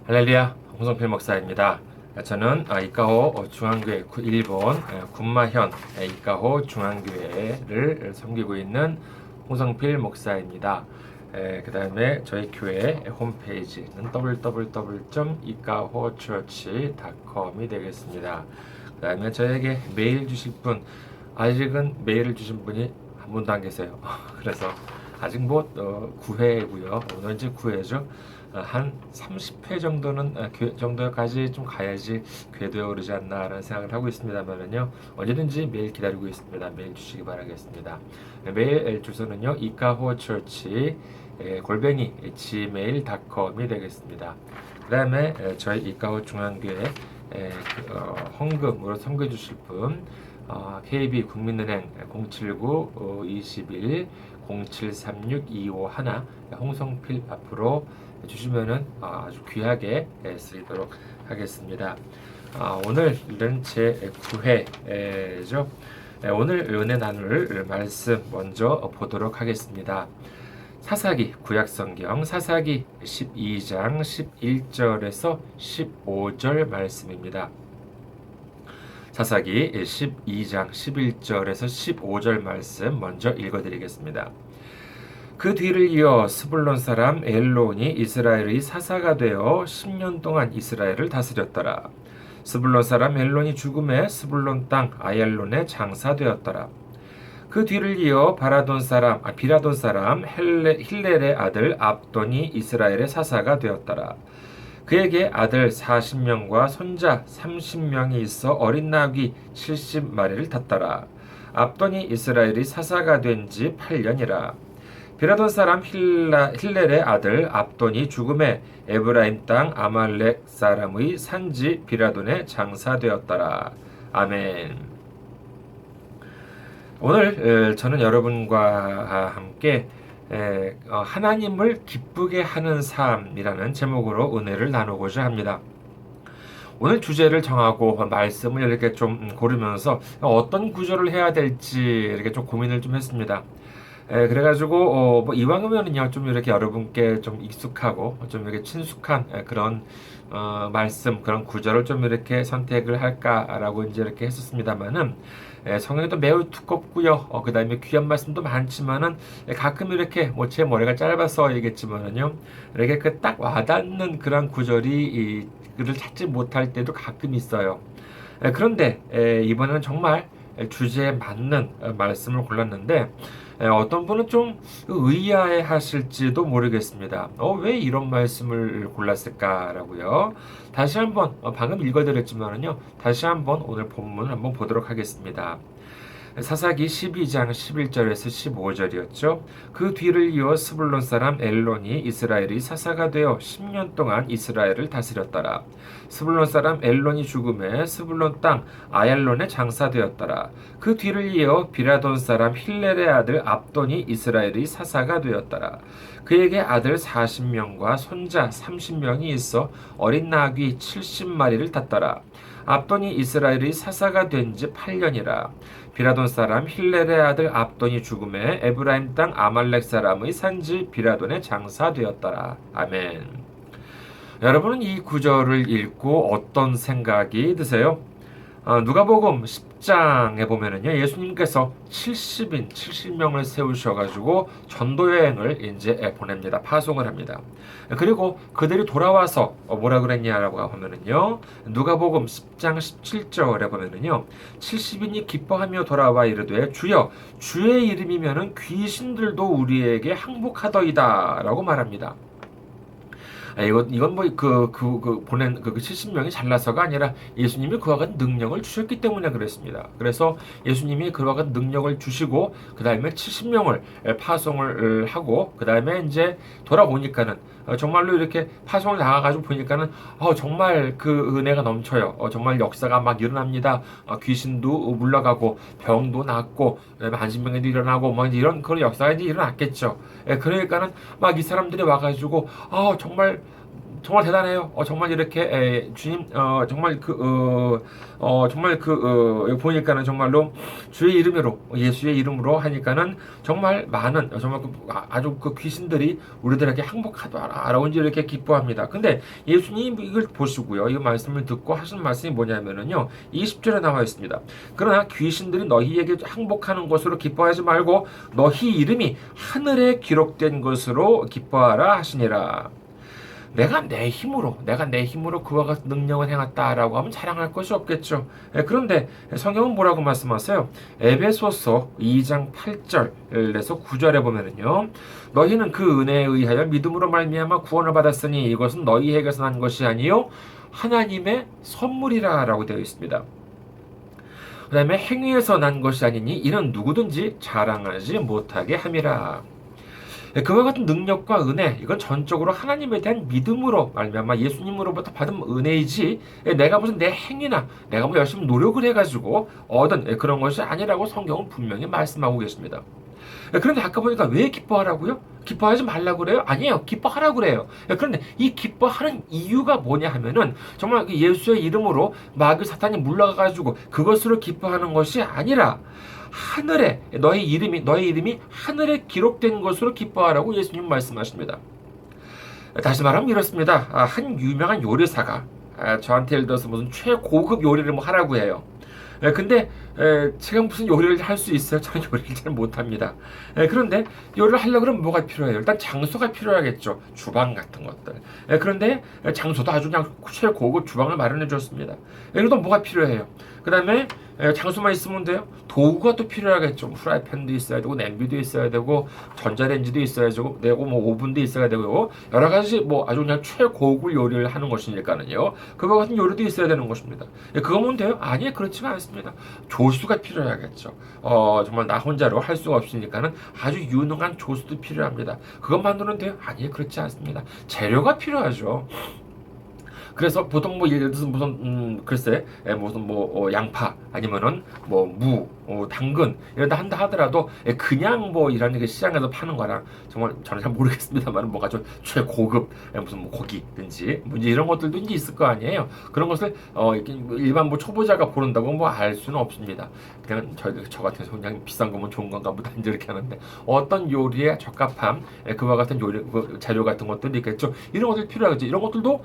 할렐루야, 홍성필 목사입니다. 저는 이카호 중앙교회 일본 군마현 이카호 중앙교회를 섬기고 있는 홍성필 목사입니다. 그 다음에 저희 교회 홈페이지는 www.ikahochurch.com이 되겠습니다. 그 다음에 저에게 메일 주실 분, 아직은 메일을 주신 분이 한 분도 안 계세요. 그래서 아직 9회고요. 오늘 이제 9회죠. 한 30회 정도는 정도까지 좀 가야지 궤도에 오르지 않나라는 생각을 하고 있습니다만은요, 언제든지 메일 기다리고 있습니다. 메일 주시기 바라겠습니다. 메일 주소는요, ikahochurch @gmail.com이 되겠습니다. 그 다음에 저희 이카호 중앙교회 헌금으로 섬겨 주실 분, KB 국민은행 079-21 0736-251 홍성필 앞으로 주시면은 아주 귀하게 쓰이도록 하겠습니다. 오늘은 제 9회죠. 오늘 은혜 나눌 말씀 먼저 보도록 하겠습니다. 사사기 구약성경 사사기 12장 11절에서 15절 말씀입니다. 사사기 12장 11절에서 15절 말씀 먼저 읽어드리겠습니다. 그 뒤를 이어 스불론 사람 엘론이 이스라엘의 사사가 되어 10년 동안 이스라엘을 다스렸더라. 스불론 사람 엘론이 죽음에 스불론 땅 아얄론에 장사되었더라. 그 뒤를 이어 비라돈 사람 힐렐의 아들 압돈이 이스라엘의 사사가 되었더라. 그에게 아들 40명과 손자 30명이 있어 어린 나귀 70마리를 탔더라. 압돈이 이스라엘의 사사가 된 지 8년이라. 비라돈 사람 힐렐의 아들 압돈이 죽음에 에브라임 땅 아말렉 사람의 산지 비라돈에 장사되었더라. 아멘. 오늘 저는 여러분과 함께 하나님을 기쁘게 하는 삶이라는 제목으로 은혜를 나누고자 합니다. 오늘 주제를 정하고 말씀을 이렇게 좀 고르면서 어떤 구절을 해야 될지 이렇게 좀 고민을 좀 했습니다. 그래가지고 이왕이면은요 좀 이렇게 여러분께 좀 익숙하고 좀 이렇게 친숙한 그런 말씀 그런 구절을 좀 이렇게 선택을 할까라고 이제 이렇게 했었습니다만은 성경도 매우 두껍고요. 그 다음에 귀한 말씀도 많지만은 가끔 이렇게 제 머리가 짧아서 얘기했지만은요 이렇게 그 딱 와닿는 그런 구절이 그를 찾지 못할 때도 가끔 있어요. 그런데 이번에는 정말 주제에 맞는 말씀을 골랐는데 어떤 분은 좀 의아해 하실지도 모르겠습니다. 왜 이런 말씀을 골랐을까라고요. 다시 한번 방금 읽어드렸지만은요. 다시 한번 오늘 본문을 한번 보도록 하겠습니다. 사사기 12장 11절에서 15절이었죠. 그 뒤를 이어 스불론 사람 엘론이 이스라엘의 사사가 되어 10년 동안 이스라엘을 다스렸더라. 스불론 사람 엘론이 죽음에 스불론 땅 아얄론에 장사되었더라. 그 뒤를 이어 비라돈 사람 힐렐의 아들 압돈이 이스라엘의 사사가 되었더라. 그에게 아들 40명과 손자 30명이 있어 어린 나귀 70마리를 탔더라. 압돈이 이스라엘의 사사가 된 지 8년이라. 비라돈 사람 힐렐의 아들 압돈이 죽음에 에브라임 땅 아말렉 사람의 산지 비라돈에 장사되었더라. 아멘. 여러분은 이 구절을 읽고 어떤 생각이 드세요? 누가복음 10장에 보면은요, 예수님께서 70명을 세우셔가지고 전도여행을 이제 보냅니다. 파송을 합니다. 그리고 그들이 돌아와서 뭐라 그랬냐라고 하면은요, 누가복음 10장 17절에 보면은요, 70인이 기뻐하며 돌아와 이르되 주여, 주의 이름이면은 귀신들도 우리에게 항복하더이다라고 말합니다. 이건 보낸 70명이 잘나서가 아니라 예수님이 그와 같은 능력을 주셨기 때문에 그랬습니다. 그래서 예수님이 그와 같은 능력을 주시고, 그 다음에 70명을 파송을 하고, 그 다음에 이제 돌아오니까는, 정말로 이렇게 파송을 나가가지고 보니까는, 정말 그 은혜가 넘쳐요. 정말 역사가 막 일어납니다. 귀신도 물러가고, 병도 낫고, 그다음에 안진병도 일어나고, 이런 그런 역사가 이제 일어났겠죠. 그러니까는 막 이 사람들이 와가지고, 정말 정말 대단해요. 정말 이렇게 주님 정말 정말 여기 보니까는 정말로 주의 이름으로 예수의 이름으로 하니까는 정말 많은 정말 아주 그 귀신들이 우리들에게 항복하다 알아온지 이렇게 기뻐합니다. 근데 예수님 이걸 보시고요. 이 말씀을 듣고 하신 말씀이 뭐냐면은요. 20절에 나와 있습니다. 그러나 귀신들이 너희에게 항복하는 것으로 기뻐하지 말고 너희 이름이 하늘에 기록된 것으로 기뻐하라 하시니라. 내가 내 힘으로 그와 같은 능력을 행했다라고 하면 자랑할 것이 없겠죠. 그런데 성경은 뭐라고 말씀하세요? 에베소서 2장 8절에서 9절에 보면은요. 너희는 그 은혜에 의하여 믿음으로 말미암아 구원을 받았으니 이것은 너희에게서 난 것이 아니요 하나님의 선물이라라고 되어 있습니다. 그 다음에 행위에서 난 것이 아니니 이는 누구든지 자랑하지 못하게 함이라. 그와 같은 능력과 은혜, 이건 전적으로 하나님에 대한 믿음으로 말미암아 예수님으로부터 받은 은혜이지 내가 무슨 내 행위나 내가 뭐 열심히 노력을 해가지고 얻은 그런 것이 아니라고 성경은 분명히 말씀하고 계십니다. 그런데 아까 보니까 왜 기뻐하라고요? 기뻐하지 말라고 그래요? 아니에요. 기뻐하라고 그래요. 그런데 이 기뻐하는 이유가 뭐냐 하면은 정말 예수의 이름으로 마귀 사탄이 물러가가지고 그것으로 기뻐하는 것이 아니라 하늘에 너의 이름이 하늘에 기록된 것으로 기뻐하라고 예수님 말씀하십니다. 다시 말하면 이렇습니다. 한 유명한 요리사가 저한테 예를 들어서 무슨 최고급 요리를 뭐 하라고 해요. 근데 제가 무슨 요리를 할 수 있어요? 저는 요리를 잘 못합니다. 그런데 요리를 하려고 그러면 뭐가 필요해요? 일단 장소가 필요하겠죠. 주방 같은 것들. 그런데 장소도 아주 그냥 최고급 주방을 마련해 줬습니다. 그래도 뭐가 필요해요? 그 다음에 장소만 있으면 돼요? 도구가 또 필요하겠죠. 프라이팬도 있어야 되고 냄비도 있어야 되고 전자레인지도 있어야 되고 뭐 오븐도 있어야 되고 여러 가지 뭐 아주 그냥 최고급 요리를 하는 것이니까는요. 그와 같은 요리도 있어야 되는 것입니다. 그거면 돼요? 아니 그렇지가 않습니다. 조수가 필요하겠죠. 정말 나 혼자로 할 수가 없으니까는 아주 유능한 조수도 필요합니다. 그것만으로는 돼요? 아니 그렇지 않습니다. 재료가 필요하죠. 그래서 보통 뭐 예를 들어서 무슨 글쎄 무슨 뭐 양파 아니면은 뭐 무, 당근 이런다 한다 하더라도 그냥 뭐 이런 게 시장에서 파는 거랑 정말 저는 잘 모르겠습니다만 뭐가 좀 최고급 무슨 뭐 고기든지 뭐 이런 것들도 이제 있을 거 아니에요. 그런 것을 일반 뭐 초보자가 고른다고 뭐 알 수는 없습니다. 그냥 저 같은 경우 그냥 비싼 거면 좋은 건가 보다 이렇게 하는데 어떤 요리에 적합한 그와 같은 요리 재료 같은 것들도 있겠죠. 이런 것들 필요하겠죠. 이런 것들도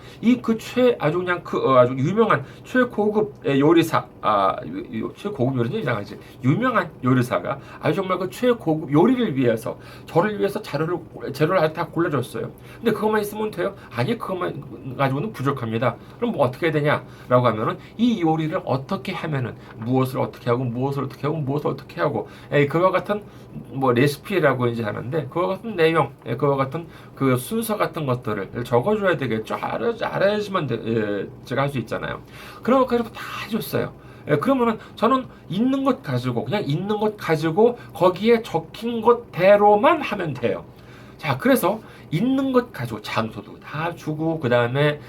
아주 그냥 아주 유명한 최고급 요리사 최고급 요리는 이상하지 유명한 요리사가 아주 정말 그 최고급 요리를 위해서 저를 위해서 재료를 다 골라줬어요. 근데 그것만 있으면 돼요? 아니 그것만 가지고는 부족합니다. 그럼 뭐 어떻게 해야 되냐라고 하면은 이 요리를 어떻게 하면은 무엇을 어떻게 하고 그와 같은 뭐 레시피라고 이제 하는데 그와 같은 내용 그와 같은 그 순서 같은 것들을 적어줘야 되겠죠. 알아야지만 제가 할 수 있잖아요. 그런 것까지도 다 해줬어요. 그러면은 저는 있는 것 가지고 그냥 있는 것 가지고 거기에 적힌 것대로만 하면 돼요. 자, 그래서 있는 것 가지고 장소도 다 주고 그 다음에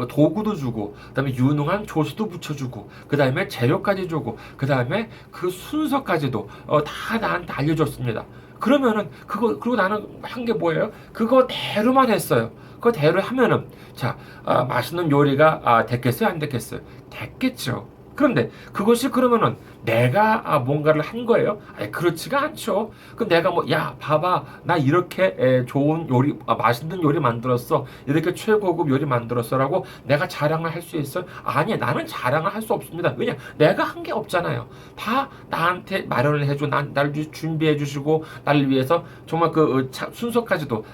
도구도 주고 그 다음에 유능한 조수도 붙여주고 그 다음에 재료까지 주고 그 다음에 그 순서까지도 다 나한테 알려줬습니다. 그러면은 그리고 나는 한 게 뭐예요? 그거대로만 했어요. 그거대로 하면은 자 맛있는 요리가 됐겠어요? 안 됐겠어요? 됐겠죠. 그런데 그것이 그러면은 내가 뭔가를 한 거예요? 아니, 그렇지가 않죠. 그럼 내가 뭐, 야, 봐봐. 나 이렇게 좋은 요리, 맛있는 요리 만들었어. 이렇게 최고급 요리 만들었어. 라고 내가 자랑을 할 수 있어요? 아니, 나는 자랑을 할 수 없습니다. 왜냐? 내가 한 게 없잖아요. 다 나한테 마련을 해줘. 나를 준비해 주시고, 나를 위해서 정말 순서까지도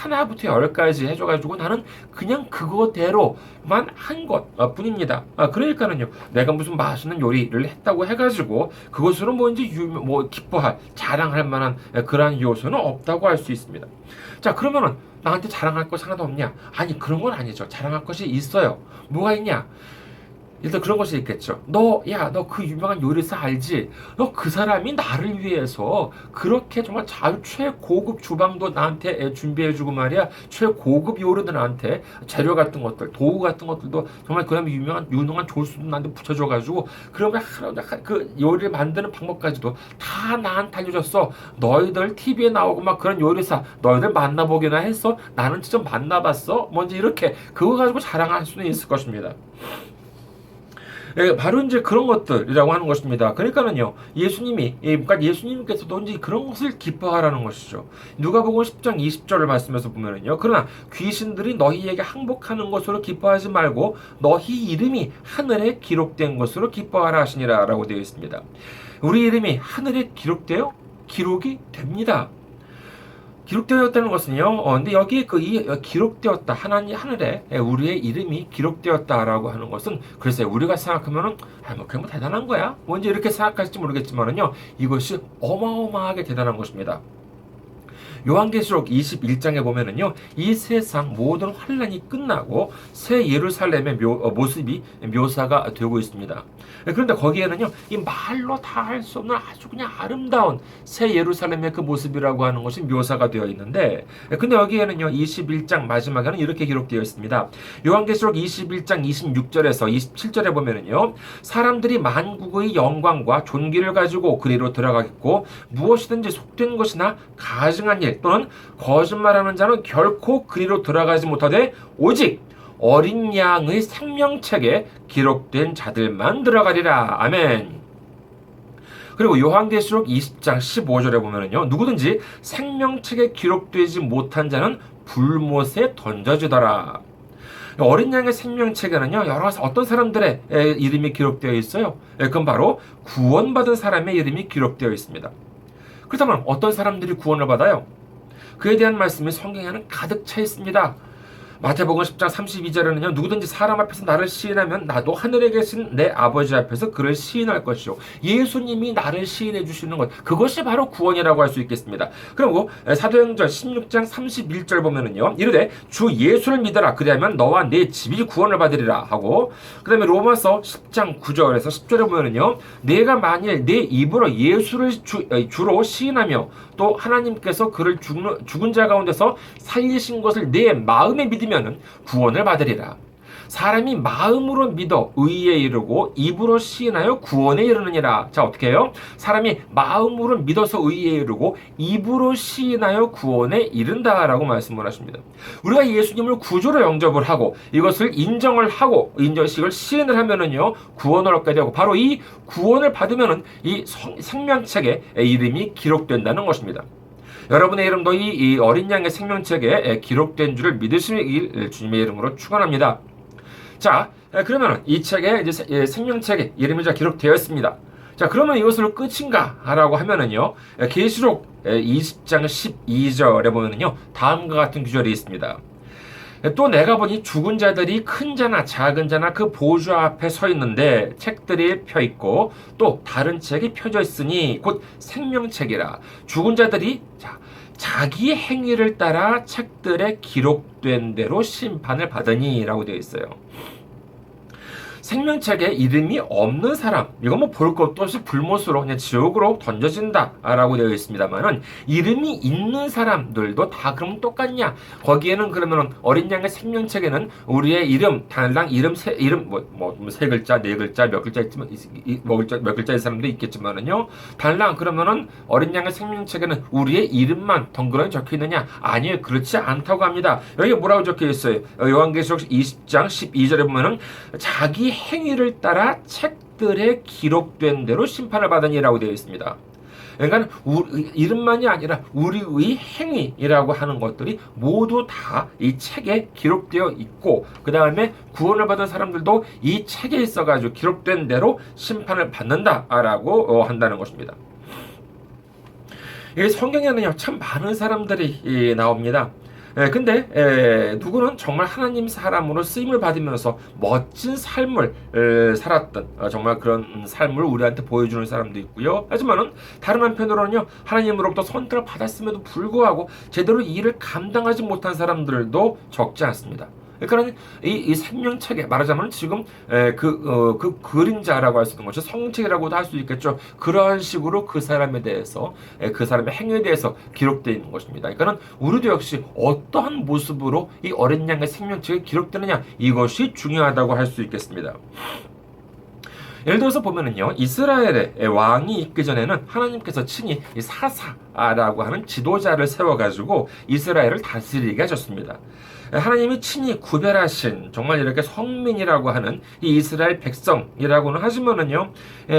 하나부터 열까지 해줘가지고 나는 그냥 그거대로만 한 것 뿐입니다. 그러니까는요, 내가 무슨 맛있는 요리를 했다고 해가지고 그것으로 뭐 이제 기뻐할, 자랑할 만한 그러한 요소는 없다고 할 수 있습니다. 자, 그러면은 나한테 자랑할 것이 하나도 없냐? 아니, 그런 건 아니죠. 자랑할 것이 있어요. 뭐가 있냐? 일단 그런 것이 있겠죠. 너 그 유명한 요리사 알지? 너 그 사람이 나를 위해서 그렇게 정말 최고급 주방도 나한테 준비해주고 말이야. 최고급 요리도 나한테 재료 같은 것들, 도구 같은 것들도 정말 그 다음에 유능한 조수도 나한테 붙여줘가지고 그러면 그 요리를 만드는 방법까지도 다 나한테 알려줬어. 너희들 TV에 나오고 막 그런 요리사 너희들 만나보기나 했어? 나는 직접 만나봤어? 먼저 이렇게 그거 가지고 자랑할 수는 있을 것입니다. 바로 이제 그런 것들이라고 하는 것입니다. 그러니까는요, 그러니까 예수님께서도 이제 그런 것을 기뻐하라는 것이죠. 누가복음 10장 20절을 말씀에서 보면은요, 그러나 귀신들이 너희에게 항복하는 것으로 기뻐하지 말고 너희 이름이 하늘에 기록된 것으로 기뻐하라 하시니라라고 되어 있습니다. 우리 이름이 하늘에 기록되어 기록이 됩니다. 기록되었다는 것은요, 근데 여기에 기록되었다, 하늘에 우리의 이름이 기록되었다라고 하는 것은, 글쎄, 우리가 생각하면은, 그게 뭐 대단한 거야? 뭔지 이렇게 생각할지 모르겠지만은요, 이것이 어마어마하게 대단한 것입니다. 요한계시록 21장에 보면은요, 이 세상 모든 환란이 끝나고 새 예루살렘의 모습이 묘사가 되고 있습니다. 그런데 거기에는요, 이 말로 다 할 수 없는 아주 그냥 아름다운 새 예루살렘의 그 모습이라고 하는 것이 묘사가 되어 있는데, 근데 여기에는요, 21장 마지막에는 이렇게 기록되어 있습니다. 요한계시록 21장 26절에서 27절에 보면은요, 사람들이 만국의 영광과 존귀를 가지고 그리로 들어가겠고, 무엇이든지 속된 것이나 가증한 일 또는 거짓말하는 자는 결코 그리로 들어가지 못하되 오직 어린 양의 생명책에 기록된 자들만 들어가리라. 아멘. 그리고 요한계시록 20장 15절에 보면은요, 누구든지 생명책에 기록되지 못한 자는 불못에 던져지더라. 어린 양의 생명책에는요, 어떤 사람들의 이름이 기록되어 있어요. 그건 바로 구원받은 사람의 이름이 기록되어 있습니다. 그렇다면 어떤 사람들이 구원을 받아요? 그에 대한 말씀이 성경에는 가득 차 있습니다. 마태복음 10장 32절에는요, 누구든지 사람 앞에서 나를 시인하면 나도 하늘에 계신 내 아버지 앞에서 그를 시인할 것이요. 예수님이 나를 시인해 주시는 것, 그것이 바로 구원이라고 할 수 있겠습니다. 그리고 사도행전 16장 31절 보면은요, 이르되 주 예수를 믿어라. 그리하면 너와 내 집이 구원을 받으리라 하고, 그 다음에 로마서 10장 9절에서 10절에 보면은요, 내가 만일 내 입으로 예수를 주로 시인하며 또 하나님께서 그를 죽은 자 가운데서 살리신 것을 내 마음에 믿으면 구원을 받으리라. 사람이 마음으로 믿어 의에 이르고 입으로 시인하여 구원에 이르느니라. 자, 어떻게 해요? 사람이 마음으로 믿어서 의에 이르고 입으로 시인하여 구원에 이른다라고 말씀을 하십니다. 우리가 예수님을 구주로 영접을 하고 이것을 인정을 하고 인정식을 시인을 하면은요, 구원을 얻게 되고 바로 이 구원을 받으면은 이 생명책에 이름이 기록된다는 것입니다. 여러분의 이름도 이 어린 양의 생명책에 기록된 줄을 믿으시길 주님의 이름으로 축원합니다. 자, 그러면 이 책에 이제 생명책에 이름이 기록되어 있습니다. 자, 그러면 이것으로 끝인가? 라고 하면은요, 계시록 20장 12절에 보면은요, 다음과 같은 구절이 있습니다. 또 내가 보니 죽은 자들이 큰 자나 작은 자나 그 보좌 앞에 서 있는데 책들이 펴 있고 또 다른 책이 펴져 있으니 곧 생명책이라. 죽은 자들이 자기 행위를 따라 책들에 기록된 대로 심판을 받으니라고 되어 있어요. 생명책에 이름이 없는 사람, 이건 뭐 볼 것도 없이 불못으로 그냥 지옥으로 던져진다라고 되어 있습니다만은, 이름이 있는 사람들도 다 그러면 똑같냐? 거기에는 그러면 어린 양의 생명책에는 우리의 이름, 달랑 이름 세 글자, 네 글자, 몇 글자 있지만 몇 글자의 사람도 있겠지만은요, 달랑 그러면은 어린 양의 생명책에는 우리의 이름만 덩그러니 적혀 있느냐? 아니요, 그렇지 않다고 합니다. 여기 뭐라고 적혀 있어요? 요한계시록 20장 12절에 보면은 자기 행위를 따라 책들에 기록된 대로 심판을 받으니라고 되어 있습니다. 그러니까 이름만이 아니라 우리의 행위라고 하는 것들이 모두 다 이 책에 기록되어 있고, 그 다음에 구원을 받은 사람들도 이 책에 있어가지고 기록된 대로 심판을 받는다라고 한다는 것입니다. 이 성경에는요, 참 많은 사람들이 나옵니다. 근데 누구는 정말 하나님 사람으로 쓰임을 받으면서 멋진 삶을 살았던 정말 그런 삶을 우리한테 보여주는 사람도 있고요. 하지만은 다른 한편으로는요, 하나님으로부터 선택을 받았음에도 불구하고 제대로 이 일을 감당하지 못한 사람들도 적지 않습니다. 그러니까 이 생명체계 말하자면 지금 그 그림자라고 할 수 있는 것이 성책이라고도 할 수 있겠죠. 그러한 식으로 그 사람에 대해서 그 사람의 행위에 대해서 기록되어 있는 것입니다. 그러니까 우리도 역시 어떠한 모습으로 이 어린 양의 생명체가 기록되느냐 이것이 중요하다고 할 수 있겠습니다. 예를 들어서 보면은요, 이스라엘의 왕이 있기 전에는 하나님께서 친히 이 사사라고 하는 지도자를 세워가지고 이스라엘을 다스리게 하셨습니다. 하나님이 친히 구별하신 정말 이렇게 성민이라고 하는 이 이스라엘 백성이라고는 하지만은요,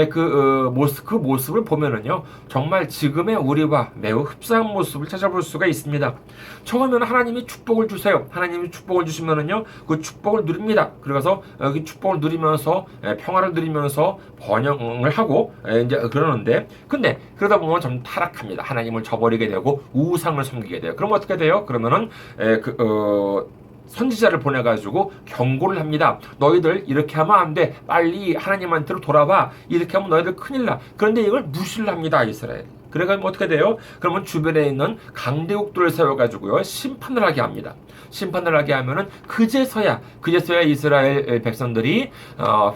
그 모습을 보면은요, 정말 지금의 우리와 매우 흡사한 모습을 찾아볼 수가 있습니다. 처음에는 하나님이 축복을 주세요. 하나님이 축복을 주시면은요, 그 축복을 누립니다. 그래서 그 축복을 누리면서 평화를 누리면서 번영을 하고 이제 그러는데, 근데 그러다 보면 좀 타락합니다. 하나님을 저버리게 되고 우상을 섬기게 돼요. 그럼 어떻게 돼요? 그러면은 선지자를 보내가지고 경고를 합니다. 너희들 이렇게 하면 안 돼. 빨리 하나님한테로 돌아와. 이렇게 하면 너희들 큰일 나. 그런데 이걸 무시를 합니다. 이스라엘. 그래가지고 어떻게 돼요? 그러면 주변에 있는 강대국들을 세워가지고요 심판을 하게 합니다. 심판을 하게 하면은 그제서야 이스라엘 백성들이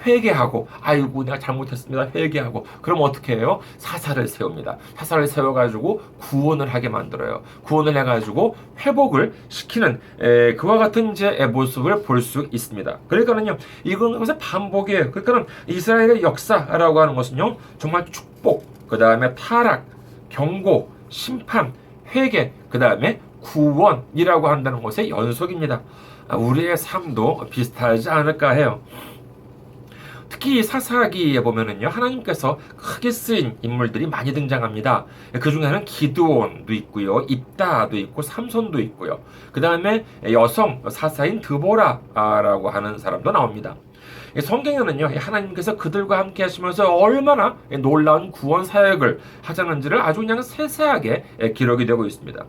회개하고 아이고 내가 잘못했습니다 회개하고 그럼 어떻게 해요? 사사를 세웁니다. 사사를 세워가지고 구원을 하게 만들어요. 구원을 해가지고 회복을 시키는 그와 같은 이제 모습을 볼 수 있습니다. 그러니까는요 이건 것의 반복이에요. 그러니까는 이스라엘의 역사라고 하는 것은요 정말 축복, 그 다음에 타락, 경고, 심판, 회개, 그 다음에 구원이라고 한다는 것의 연속입니다. 우리의 삶도 비슷하지 않을까 해요. 특히 사사기에 보면은요, 하나님께서 크게 쓰인 인물들이 많이 등장합니다. 그 중에는 기드온도 있고요, 입다도 있고, 삼손도 있고요. 그 다음에 여성 사사인 드보라라고 하는 사람도 나옵니다. 성경에는요, 하나님께서 그들과 함께 하시면서 얼마나 놀라운 구원 사역을 하자는지를 아주 그냥 세세하게 기록이 되고 있습니다.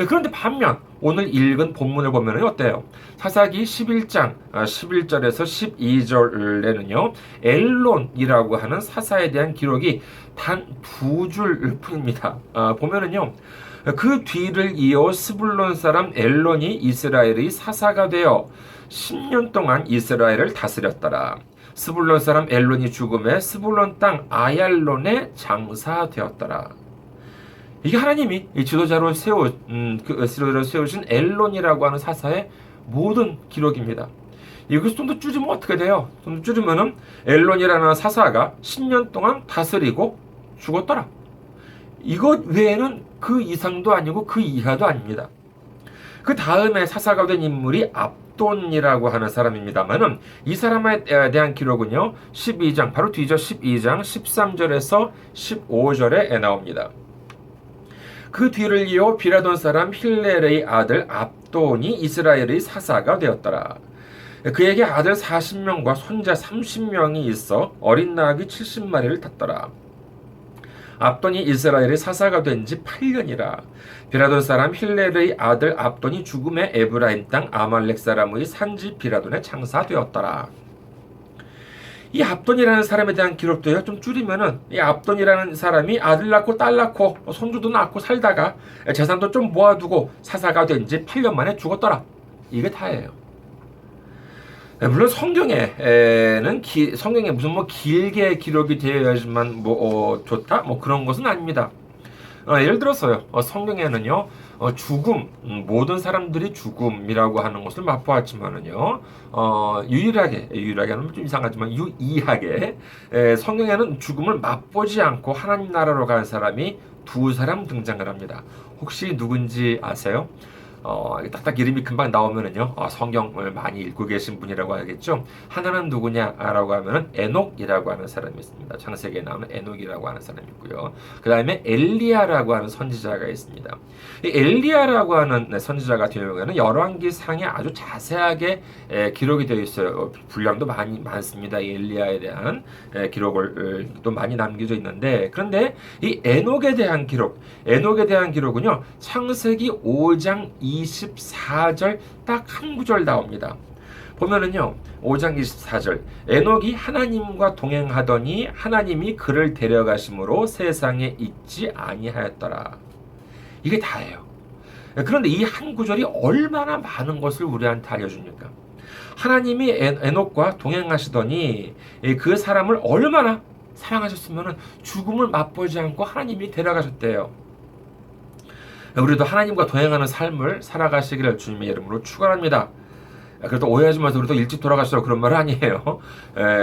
그런데 반면 오늘 읽은 본문을 보면 어때요? 사사기 11장 11절에서 12절에는요 엘론이라고 하는 사사에 대한 기록이 단 2줄 뿐입니다. 보면은요 그 뒤를 이어 스불론 사람 엘론이 이스라엘의 사사가 되어 10년 동안 이스라엘을 다스렸더라. 스불론 사람 엘론이 죽음에 스불론 땅 아얄론에 장사되었더라. 이게 하나님이 지도자로 세우신 엘론이라고 하는 사사의 모든 기록입니다. 이것을 좀 더 줄이면 어떻게 돼요? 좀 더 줄이면은 엘론이라는 사사가 10년 동안 다스리고 죽었더라. 이것 외에는 그 이상도 아니고 그 이하도 아닙니다. 그 다음에 사사가 된 인물이 압돈이라고 하는 사람입니다만은 이 사람에 대한 기록은요 12장 바로 뒤져 12장 13절에서 15절에 나옵니다. 그 뒤를 이어 비라돈 사람 힐렐의 아들 압돈이 이스라엘의 사사가 되었더라. 그에게 아들 40명과 손자 30명이 있어 어린 나귀 70마리를 탔더라. 압돈이 이스라엘의 사사가 된 지 8년이라. 비라돈 사람 힐렐의 아들 압돈이 죽음에 에브라임 땅 아말렉 사람의 산지 비라돈에 장사되었더라. 이 압돈이라는 사람에 대한 기록도요 좀 줄이면은 이 압돈이라는 사람이 아들 낳고 딸 낳고 손주도 낳고 살다가 재산도 좀 모아두고 사사가 된 지 8년 만에 죽었더라. 이게 다예요. 물론 성경에 무슨 길게 기록이 되어야지만 좋다 그런 것은 아닙니다. 예를 들어서요 성경에는요 죽음 모든 사람들이 죽음이라고 하는 것을 맛보았지만은요 유일하게는 좀 이상하지만 유이하게 성경에는 죽음을 맛보지 않고 하나님 나라로 간 사람이 2사람 등장을 합니다. 혹시 누군지 아세요? 딱딱 이름이 금방 나오면은요, 성경을 많이 읽고 계신 분이라고 하겠죠. 하나는 누구냐라고 하면은 에녹이라고 하는 사람이 있습니다. 창세기에 나오는 에녹이라고 하는 사람이 있고요. 그 다음에 엘리야라고 하는 선지자가 있습니다. 이 엘리야라고 하는 선지자 같은 경우에는 열왕기 상에 아주 자세하게 기록이 되어 있어요. 분량도 많습니다. 이 엘리야에 대한 기록을 또 많이 남겨져 있는데, 그런데 이 에녹에 대한 기록은요, 창세기 5장 24절 딱 한 구절 나옵니다. 보면은요 5장 24절 에녹이 하나님과 동행하더니 하나님이 그를 데려가심으로 세상에 있지 아니하였더라. 이게 다예요. 그런데 이 한 구절이 얼마나 많은 것을 우리한테 알려줍니까? 하나님이 에녹과 동행하시더니 그 사람을 얼마나 사랑하셨으면 죽음을 맛보지 않고 하나님이 데려가셨대요. 우리도 하나님과 동행하는 삶을 살아가시기를 주님의 이름으로 축원합니다. 그래도 오해하지 마세요. 우리도 일찍 돌아가시라고 그런 말은 아니에요.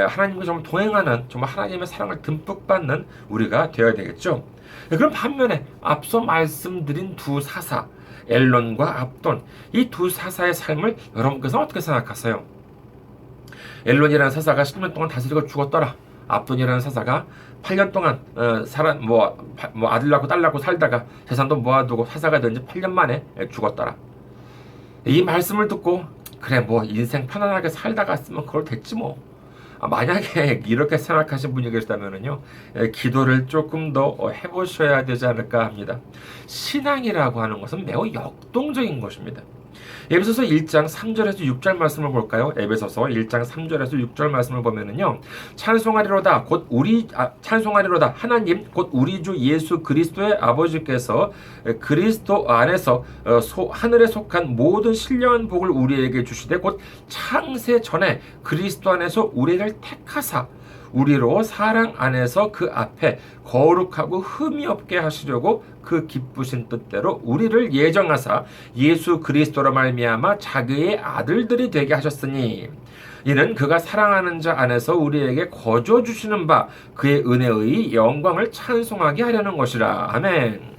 하나님과 정말 동행하는, 정말 하나님의 사랑을 듬뿍 받는 우리가 되어야 되겠죠. 그럼 반면에 앞서 말씀드린 두 사사, 엘론과 압돈, 이 두 사사의 삶을 여러분께서는 어떻게 생각하세요? 엘론이라는 사사가 10년 동안 다스리고 죽었더라. 압돈이라는 사사가 8년 동안 아들 낳고 딸 낳고 살다가 재산도 모아두고 사사가 된 지 8년 만에 죽었더라. 이 말씀을 듣고 그래 뭐 인생 편안하게 살다 갔으면 그걸 됐지 뭐. 만약에 이렇게 생각하신 분이 계시다면요, 기도를 조금 더 해보셔야 되지 않을까 합니다. 신앙이라고 하는 것은 매우 역동적인 것입니다. 에베소서 1장 3절에서 6절 말씀을 볼까요? 에베소서 1장 3절에서 6절 말씀을 보면은요, 찬송하리로다 하나님 곧 우리 주 예수 그리스도의 아버지께서 그리스도 안에서 하늘에 속한 모든 신령한 복을 우리에게 주시되 곧 창세 전에 그리스도 안에서 우리를 택하사 우리로 사랑 안에서 그 앞에 거룩하고 흠이 없게 하시려고 그 기쁘신 뜻대로 우리를 예정하사 예수 그리스도로 말미암아 자기의 아들들이 되게 하셨으니 이는 그가 사랑하는 자 안에서 우리에게 거저 주시는 바 그의 은혜의 영광을 찬송하게 하려는 것이라. 아멘.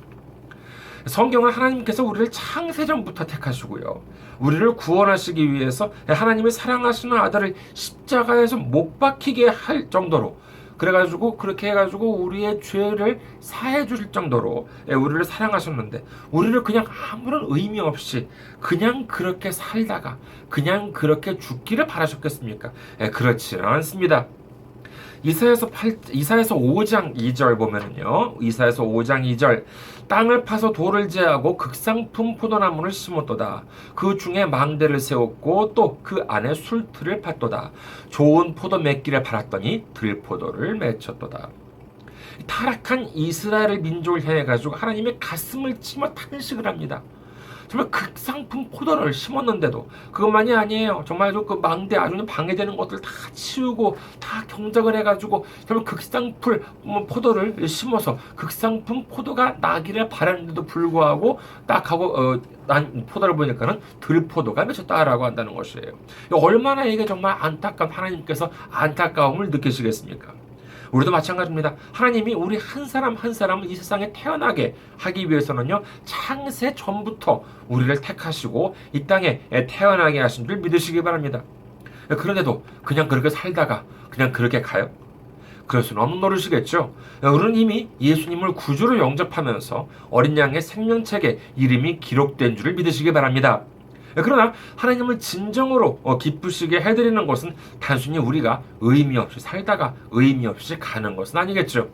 성경은 하나님께서 우리를 창세전부터 택하시고요, 우리를 구원하시기 위해서 하나님의 사랑하시는 아들을 십자가에서 못 박히게 할 정도로, 그렇게 해가지고 우리의 죄를 사해 주실 정도로 우리를 사랑하셨는데, 우리를 그냥 아무런 의미 없이 그냥 그렇게 살다가 그냥 그렇게 죽기를 바라셨겠습니까? 그렇지는 않습니다. 이사야서 5장 2절 보면은요, 이사야서 5장 2절, 땅을 파서 돌을 제하고 극상품 포도나무를 심었도다. 그 중에 망대를 세웠고 또 그 안에 술틀을 팠도다. 좋은 포도 맺기를 바랐더니 들포도를 맺혔도다. 타락한 이스라엘 민족을 향해 가지고 하나님의 가슴을 치며 탄식을 합니다. 정말 극상품 포도를 심었는데도 그것만이 아니에요. 정말 그 망대 아주 방해되는 것들 다 치우고 다 경작을 해가지고 정말 극상품 포도를 심어서 극상품 포도가 나기를 바랐는데도 불구하고 딱 하고 난 포도를 보니까는 들포도가 맺혔다라고 한다는 것이에요. 얼마나 이게 정말 안타까운, 하나님께서 안타까움을 느끼시겠습니까? 우리도 마찬가지입니다. 하나님이 우리 한 사람 한 사람을 이 세상에 태어나게 하기 위해서는요, 창세 전부터 우리를 택하시고 이 땅에 태어나게 하신 줄 믿으시기 바랍니다. 그런데도 그냥 그렇게 살다가 그냥 그렇게 가요? 그럴 수는 없는 노릇이겠죠. 우리는 이미 예수님을 구주로 영접하면서 어린 양의 생명책에 이름이 기록된 줄을 믿으시기 바랍니다. 그러나 하나님을 진정으로 기쁘시게 해드리는 것은 단순히 우리가 의미 없이 살다가 의미 없이 가는 것은 아니겠죠.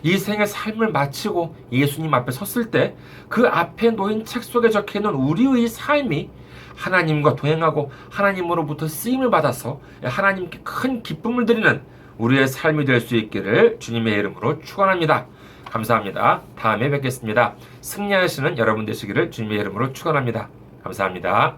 이 생의 삶을 마치고 예수님 앞에 섰을 때 그 앞에 놓인 책 속에 적혀있는 우리의 삶이 하나님과 동행하고 하나님으로부터 쓰임을 받아서 하나님께 큰 기쁨을 드리는 우리의 삶이 될 수 있기를 주님의 이름으로 축원합니다. 감사합니다. 다음에 뵙겠습니다. 승리하시는 여러분 되시기를 주님의 이름으로 축원합니다. 감사합니다.